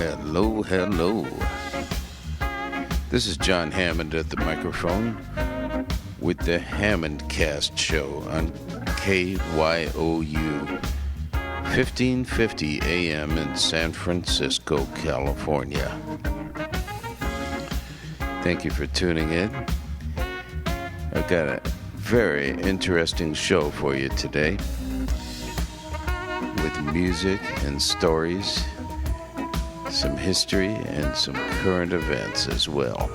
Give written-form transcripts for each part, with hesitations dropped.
hello, hello. This is Jon Hammond at the microphone with the Hammond Cast Show on KYOU 1550 AM in San Francisco, California. Thank you for tuning in. I've got a very interesting show for you today with music and stories, some history, and some current events as well.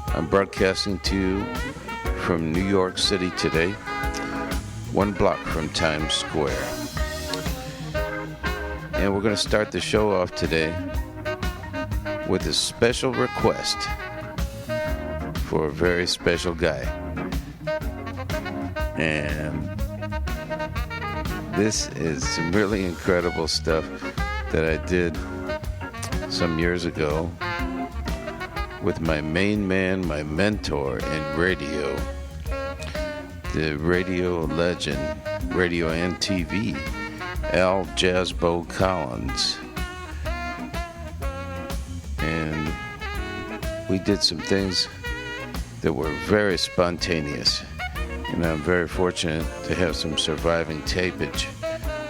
I'm broadcasting to you from New York City today, 1 block from Times Square. And we're going to start the show off today with a special request for a very special guy. And this is some really incredible stuff that I did some years ago with my main man, my mentor in radio, the radio legend, radio and TV, Al Jazzbo Collins. And we did some things that were very spontaneous. And I'm very fortunate to have some surviving tapage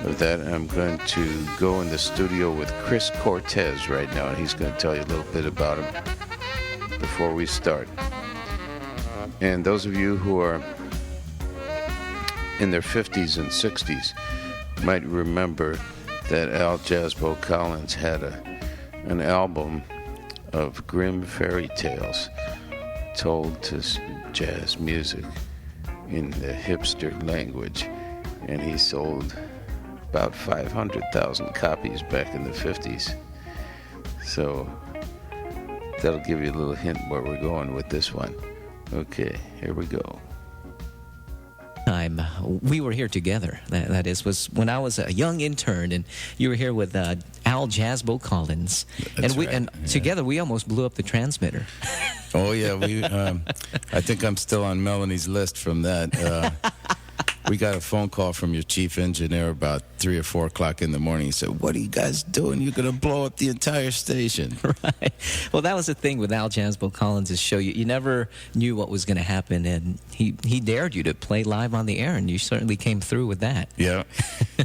of that. I'm going to go in the studio with Chris Cortez right now, and he's going to tell you a little bit about him before we start. And those of you who are in their 50s and 60s might remember that Al Jazzbo Collins had an album of grim fairy tales told to jazz music in the hipster language, and he sold about 500,000 copies back in the 50s. So that'll give you a little hint where we're going with this one. Okay, here we go. We were here together. That was when I was a young intern, and you were here with Al Jazzbo Collins. That's right. And together we almost blew up the transmitter. Oh yeah, I think I'm still on Melanie's list from that. We got a phone call from your chief engineer about 3 or 4 o'clock in the morning. He said, "What are you guys doing? You're going to blow up the entire station." Right. Well, that was the thing with Al Jazzbo Collins' show. You never knew what was going to happen, and he dared you to play live on the air, and you certainly came through with that. Yeah.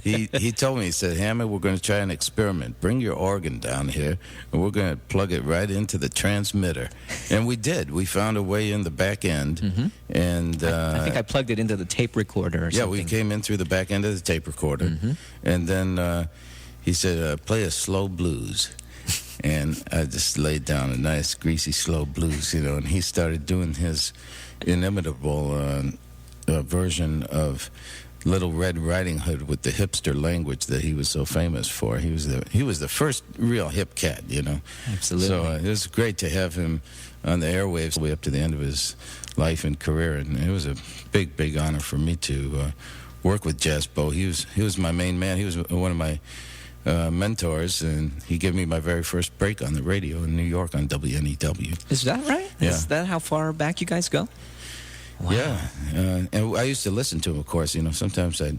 He told me, he said, "Hammond, we're going to try an experiment. Bring your organ down here, and we're going to plug it right into the transmitter." And we did. We found a way in the back end. Mm-hmm. And I think I plugged it into the tape recorder or yeah, something. we came in through the back end of the tape recorder. Mm-hmm. And then he said, "Play a slow blues." And I just laid down a nice, greasy, slow blues, and he started doing his inimitable version of Little Red Riding Hood with the hipster language that he was so famous for. He was the first real hip cat, Absolutely. So it was great to have him on the airwaves way up to the end of his life and career, and it was a big, big honor for me to work with Jazzbo. He was my main man. He was one of my mentors, and he gave me my very first break on the radio in New York on WNEW. Is that right? Yeah. Is that how far back you guys go? Wow. Yeah, and I used to listen to him, of course. Sometimes I'd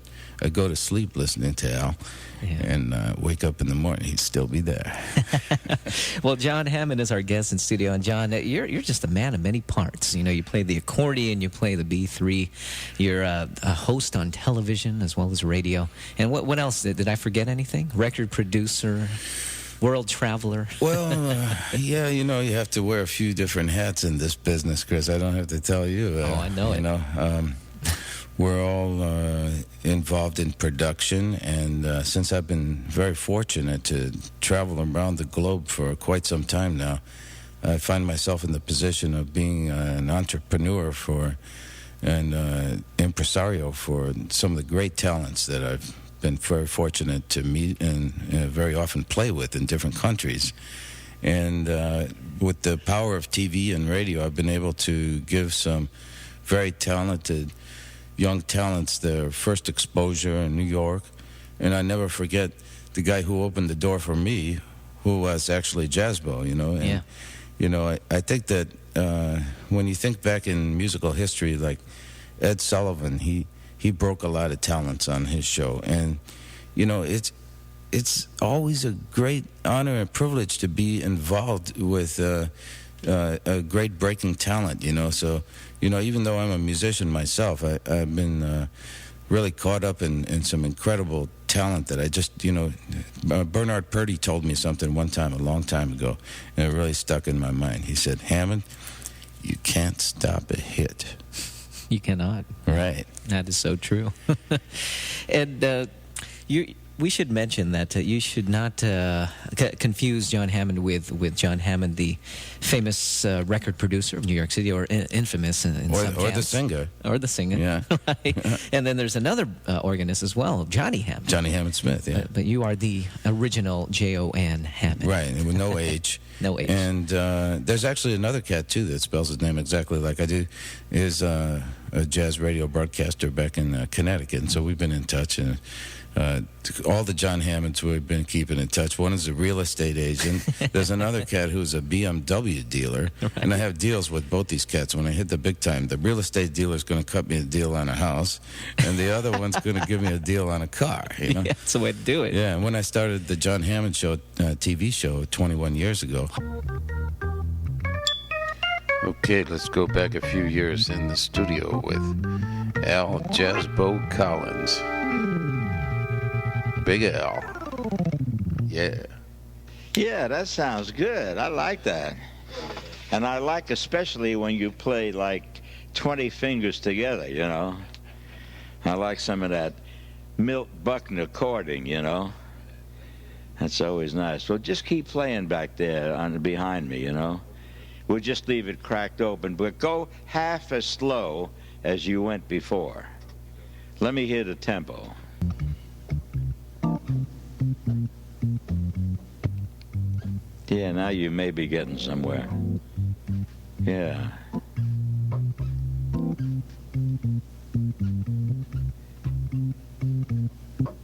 go to sleep listening to Al, and wake up in the morning, he'd still be there. Well, Jon Hammond is our guest in studio, and Jon, you're just a man of many parts. You play the accordion, you play the B3, you're a host on television as well as radio. And what else? Did I forget anything? Record producer, world traveler. Well, yeah, you have to wear a few different hats in this business, Chris. I don't have to tell you. I know it. We're all involved in production, and since I've been very fortunate to travel around the globe for quite some time now, I find myself in the position of being an entrepreneur and impresario for some of the great talents that I've been very fortunate to meet and very often play with in different countries. And with the power of TV and radio, I've been able to give some very talented young talents their first exposure in New York. And I never forget the guy who opened the door for me, who was actually Jazzbo, And, yeah. I think that when you think back in musical history, like Ed Sullivan, he broke a lot of talents on his show. And, it's always a great honor and privilege to be involved with a great breaking talent, So, even though I'm a musician myself, I've been really caught up in some incredible talent that I just, Bernard Purdy told me something one time, a long time ago, and it really stuck in my mind. He said, Hammond, you can't stop a hit. You cannot. Right. That is so true. And we should mention that you should not confuse Jon Hammond with Jon Hammond, the famous record producer of New York City, or infamous in some or the camps. singer. Or the singer. Yeah. Right. And then there's another organist as well, Johnny Hammond. Johnny Hammond Smith, yeah. But you are the original Jon Hammond. Right, and with no age. No age. And there's actually another cat, too, that spells his name exactly like I do, is a jazz radio broadcaster back in Connecticut. And so we've been in touch, and all the Jon Hammonds we've been keeping in touch. One is a real estate agent. There's another cat who's a BMW dealer. Right. And I have deals with both these cats. When I hit the big time, the real estate dealer is going to cut me a deal on a house, and the other one's going to give me a deal on a car. Yeah, that's the way to do it. Yeah, and when I started the Jon Hammond Show TV show 21 years ago. Okay, let's go back a few years in the studio with Al Jazzbo Collins. Big Al. Yeah. Yeah, that sounds good. I like that. And I like especially when you play like 20 fingers together, I like some of that Milt Buckner chording, That's always nice. Well, just keep playing back there behind me, We'll just leave it cracked open, but go half as slow as you went before. Let me hear the tempo. Yeah, now you may be getting somewhere. Yeah.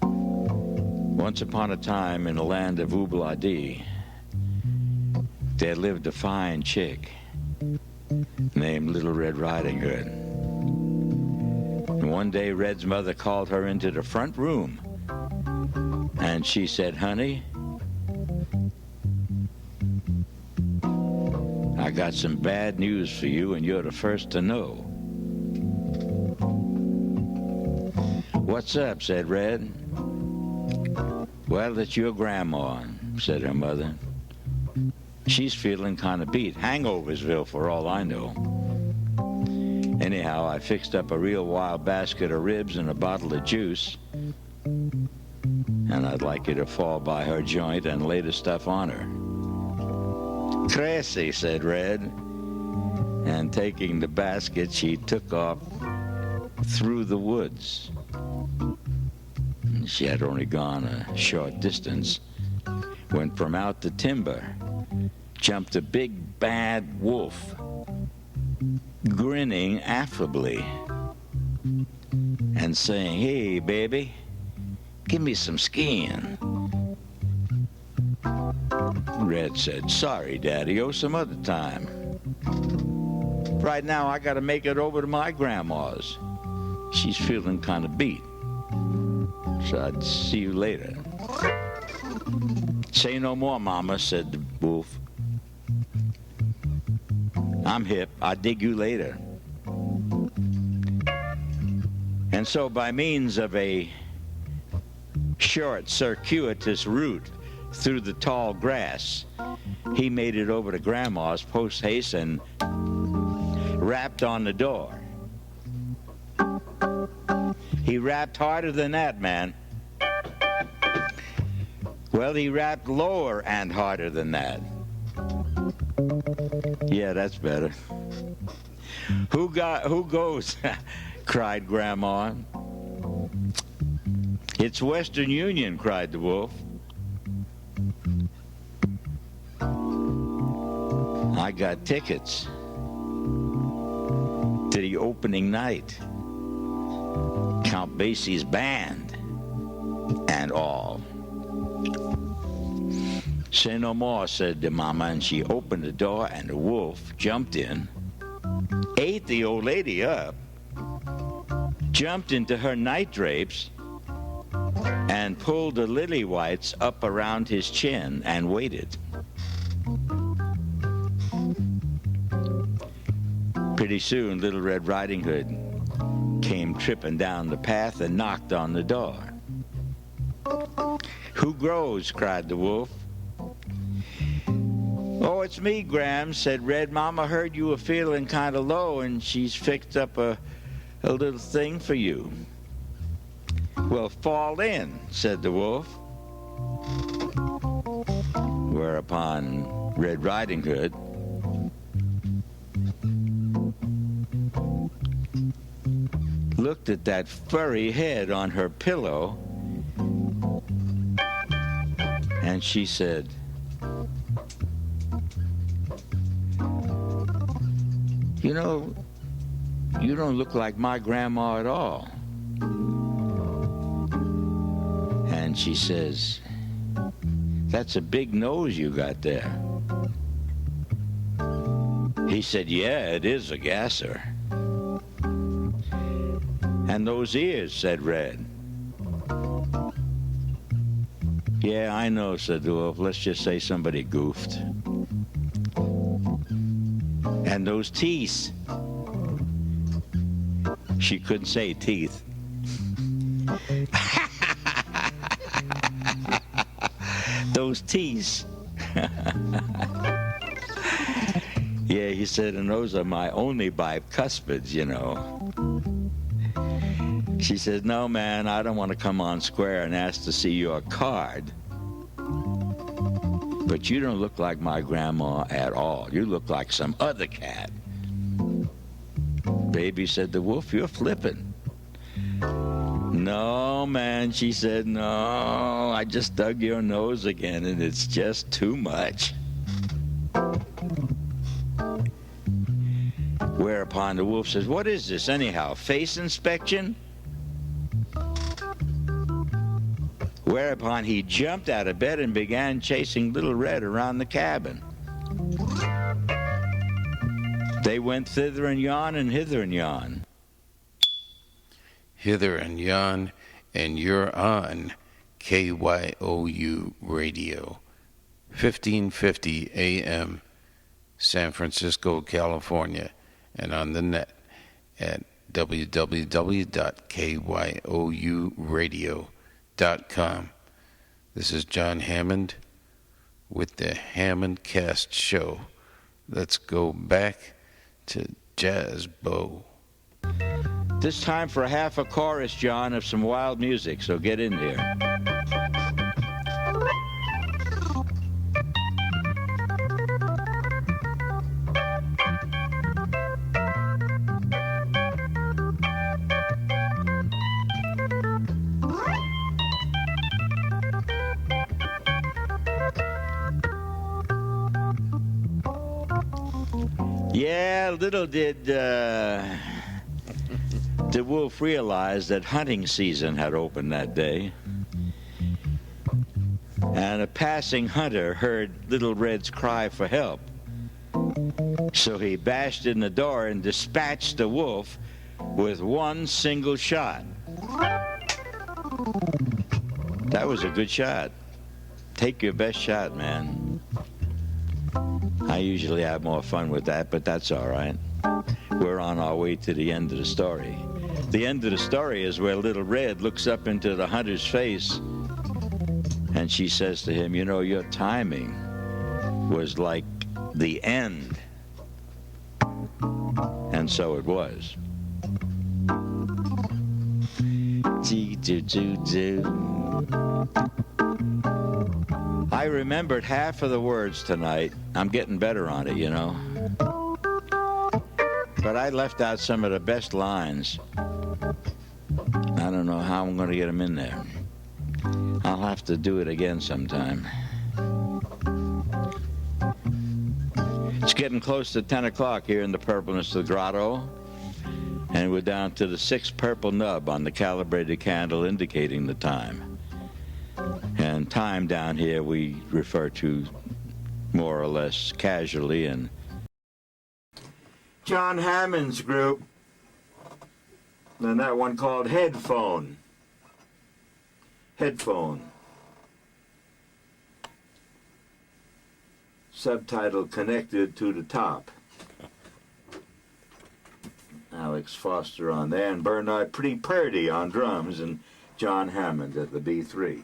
Once upon a time in the land of Oobladi, there lived a fine chick named Little Red Riding Hood. And one day Red's mother called her into the front room, and she said, "Honey, I got some bad news for you, and you're the first to know." "What's up?" said Red. "Well, it's your grandma," said her mother. "She's feeling kind of beat. Hangoversville, for all I know. Anyhow, I fixed up a real wild basket of ribs and a bottle of juice, and I'd like you to fall by her joint and lay the stuff on her." "Crazy," said Red. And taking the basket, she took off through the woods. She had only gone a short distance when from out the timber jumped a big bad wolf, grinning affably and saying, "Hey, baby, give me some skin." Red said, "Sorry, Daddy-o, some other time. Right now, I got to make it over to my grandma's. She's feeling kind of beat. So I'd see you later." "Say no more, Mama," said the wolf. "I'm hip. I'll dig you later." And so by means of a short, circuitous route through the tall grass, he made it over to Grandma's post-haste and rapped on the door. He rapped harder than that, man. Well, he rapped lower and harder than that. Yeah, that's better. Who goes?" cried Grandma. "It's Western Union," cried the wolf. "I got tickets to the opening night. Count Basie's band and all." "Say no more," said the mama, and she opened the door, and the wolf jumped in, ate the old lady up, jumped into her night drapes, and pulled the lily whites up around his chin and waited. Pretty soon, Little Red Riding Hood came tripping down the path and knocked on the door. "Who grows?" cried the wolf. "Oh, it's me, Gram," said Red. "Mama heard you were feeling kind of low, and she's fixed up a little thing for you." "Well, fall in," said the wolf. Whereupon Red Riding Hood looked at that furry head on her pillow, and she said, "You know, you don't look like my grandma at all." And she says, "That's a big nose you got there." He said, "Yeah, it is a gasser." "And those ears," said Red. "Yeah, I know," said the wolf. "Let's just say somebody goofed." "And those teeth." She couldn't say teeth. "Those teeth." "Yeah," he said, "and those are my only bicuspids, you know." She says, "No, man, I don't want to come on square and ask to see your card. But you don't look like my grandma at all. You look like some other cat." "Baby," said the wolf, "you're flipping." "No, man," she said, "no, I just dug your nose again, and it's just too much." Whereupon the wolf says, "What is this anyhow, face inspection?" Whereupon he jumped out of bed and began chasing Little Red around the cabin. They went thither and yon and hither and yon. Hither and yon, and you're on KYOU Radio, 1550 AM, San Francisco, California, and on the net at www.kyouradio.com. This is Jon Hammond with the Hammond Cast Show. Let's go back to Jazz Bow. This time for half a chorus, John, of some wild music, so get in there. Yeah, little did the wolf realize that hunting season had opened that day. And a passing hunter heard Little Red's cry for help. So he bashed in the door and dispatched the wolf with one single shot. That was a good shot. Take your best shot, man. I usually have more fun with that, but that's all right. We're on our way to the end of the story. The end of the story is where Little Red looks up into the hunter's face, and she says to him, "You know, your timing was like the end." And so it was. I remembered half of the words tonight. I'm getting better on it, you know. But I left out some of the best lines. I don't know how I'm going to get them in there. I'll have to do it again sometime. It's getting close to 10 o'clock here in the purpleness of the grotto. And we're down to the 6th purple nub on the calibrated candle indicating the time. And time down here we refer to more or less casually in Jon Hammond's group, and that one called Headphone. headphone. Subtitle connected to the top. Alex Foster on there, and Bernard Pretty Purdy on drums, and Jon Hammond at the B3.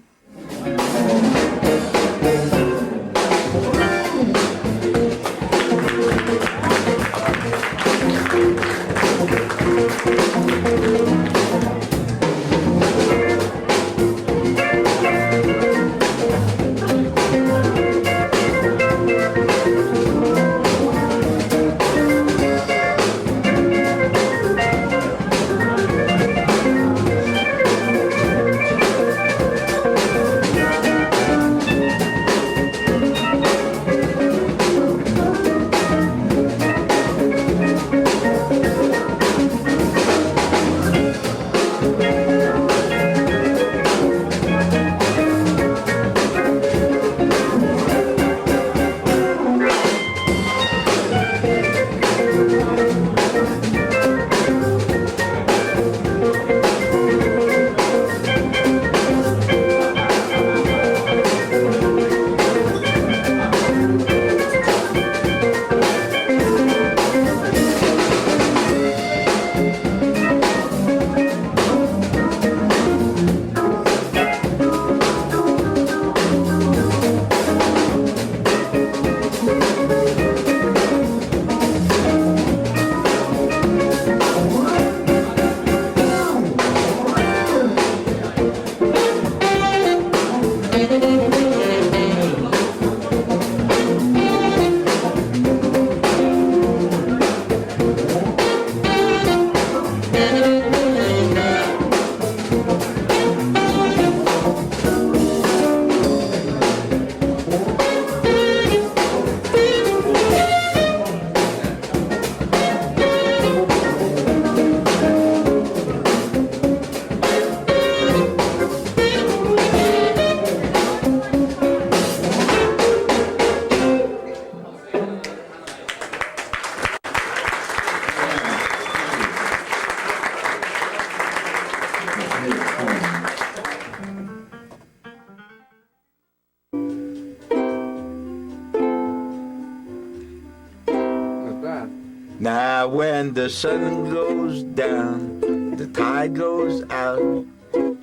Now when the sun goes down, the tide goes out,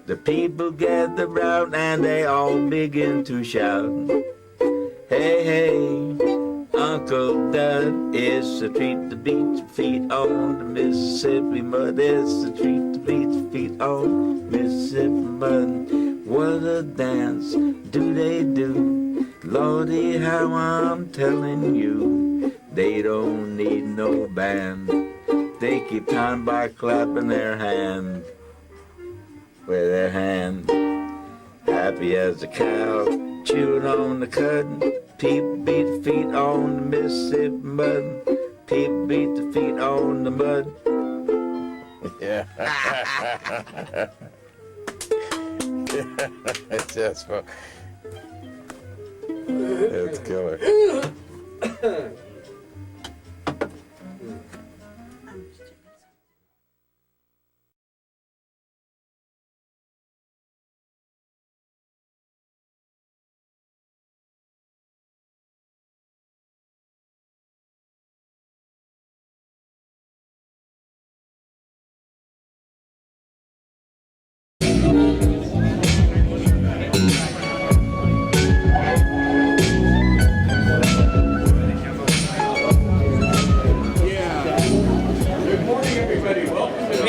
the people gather round and they all begin to shout. Hey, hey, Uncle Dud is a treat to beat your feet on the Mississippi mud. It's a treat to beat your feet on Mississippi mud. What a dance do they do? Lordy, how I'm telling you, they don't need no band. They keep time by clapping their hand with their hand. Happy as a cow chewing on the cud. People beat the feet on the Mississippi mud. People beat the feet on the mud. Yeah. It's just fun. It's killer.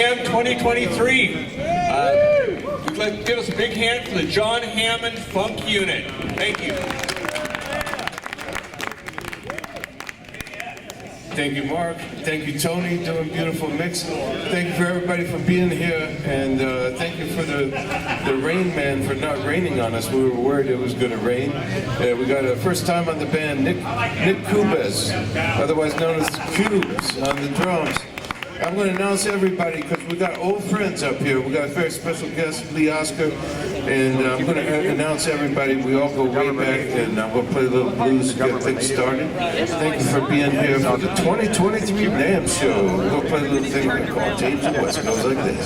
MNN 2023. We'd like to give us a big hand for the Jon Hammond Funk Unit. Thank you. Thank you, Mark. Thank you, Tony, doing beautiful mix. Thank you for everybody for being here, and thank you for the rain man for not raining on us. We were worried it was going to rain. We got a first time on the band, Nick Kubes, otherwise known as Cubes, on the drums. I'm going to announce everybody because we got old friends up here. We got a very special guest, Lee Oscar, and I'm going to announce everybody. We all go way back, and I'm going to play a little blues to get things started. Thank you for being here for the 2023 NAMM Show. We're going to play a little thing called Tapes of West. It goes like this.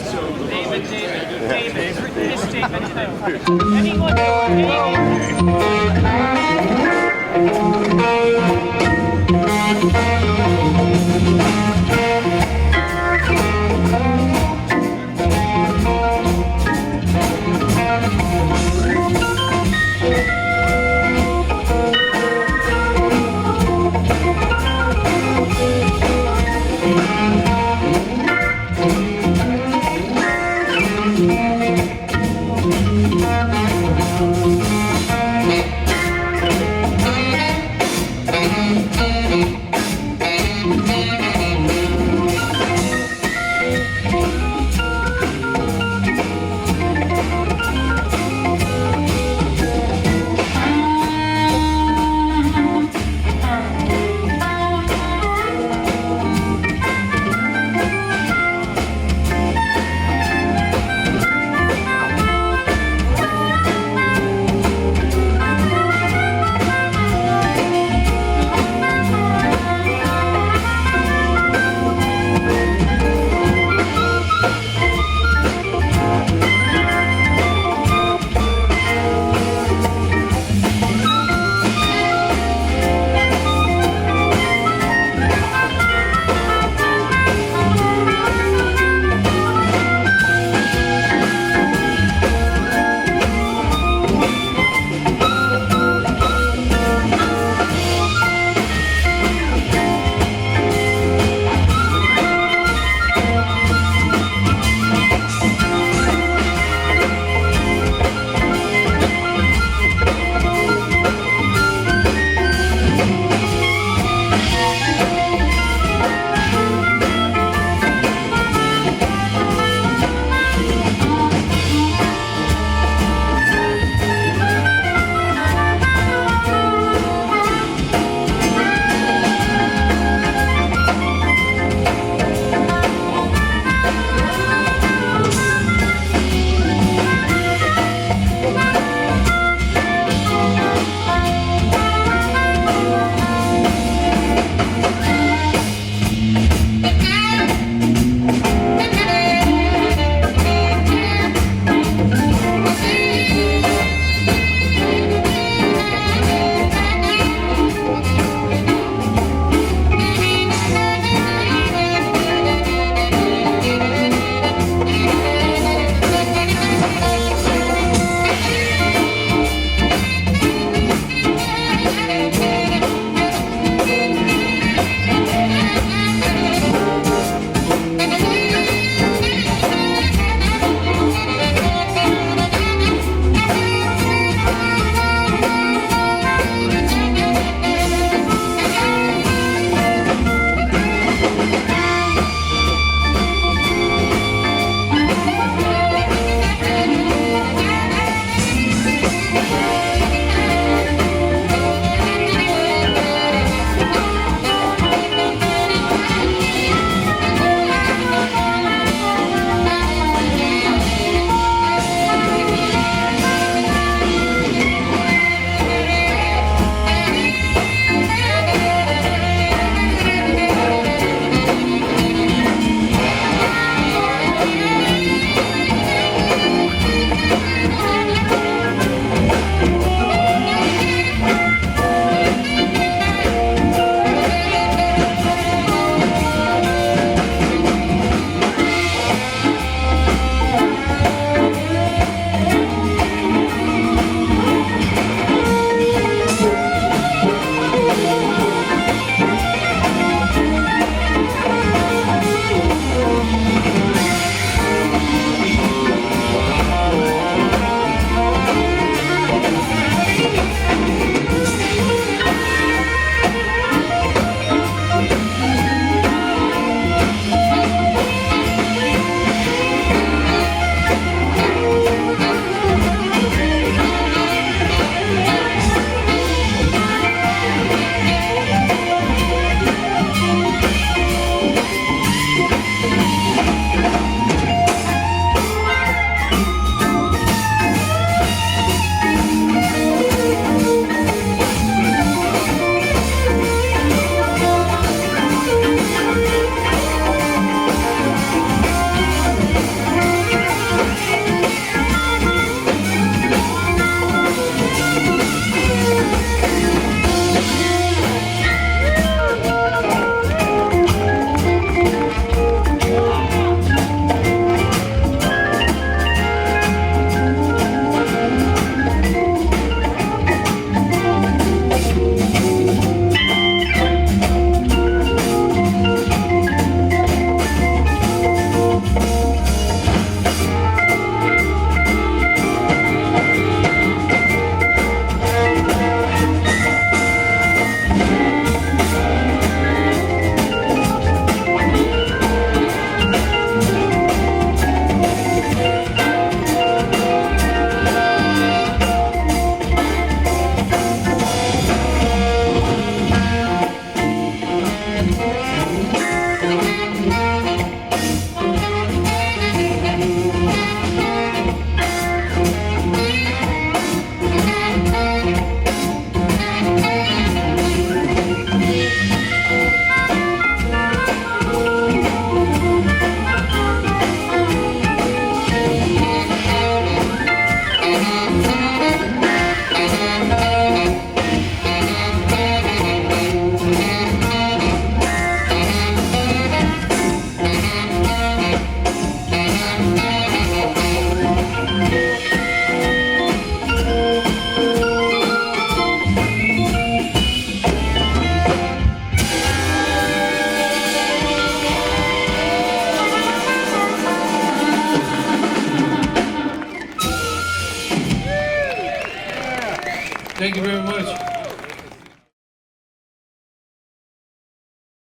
Thank you very much.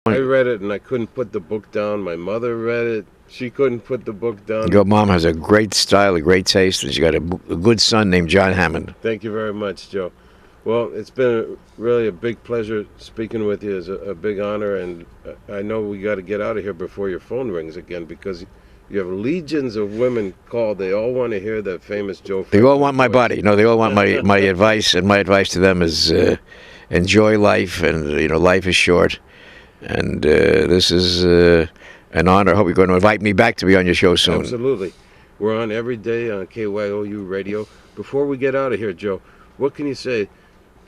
I read it and I couldn't put the book down. My mother read it. She couldn't put the book down. Your mom has a great style, a great taste, and she's got a good son named Jon Hammond. Thank you very much, Joe. Well, it's been really a big pleasure speaking with you. It's a big honor, and I know we got to get out of here before your phone rings again, because you have legions of women called. They all want to hear that famous Joe. They all want my body. No, they all want my advice, and my advice to them is enjoy life, and life is short, and this is an honor. I hope you're going to invite me back to be on your show soon. Absolutely. We're on every day on KYOU Radio. Before we get out of here, Joe, what can you say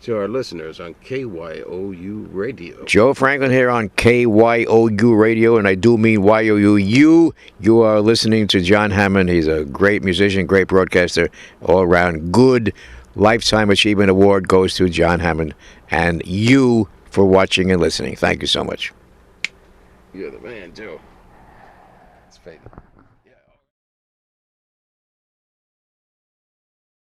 to our listeners on KYOU Radio? Joe Franklin here on KYOU Radio, and I do mean YOU. You are listening to Jon Hammond. He's a great musician, great broadcaster, all around. Good Lifetime Achievement Award goes to Jon Hammond, and you for watching and listening. Thank you so much. You're the man, Joe. It's fate.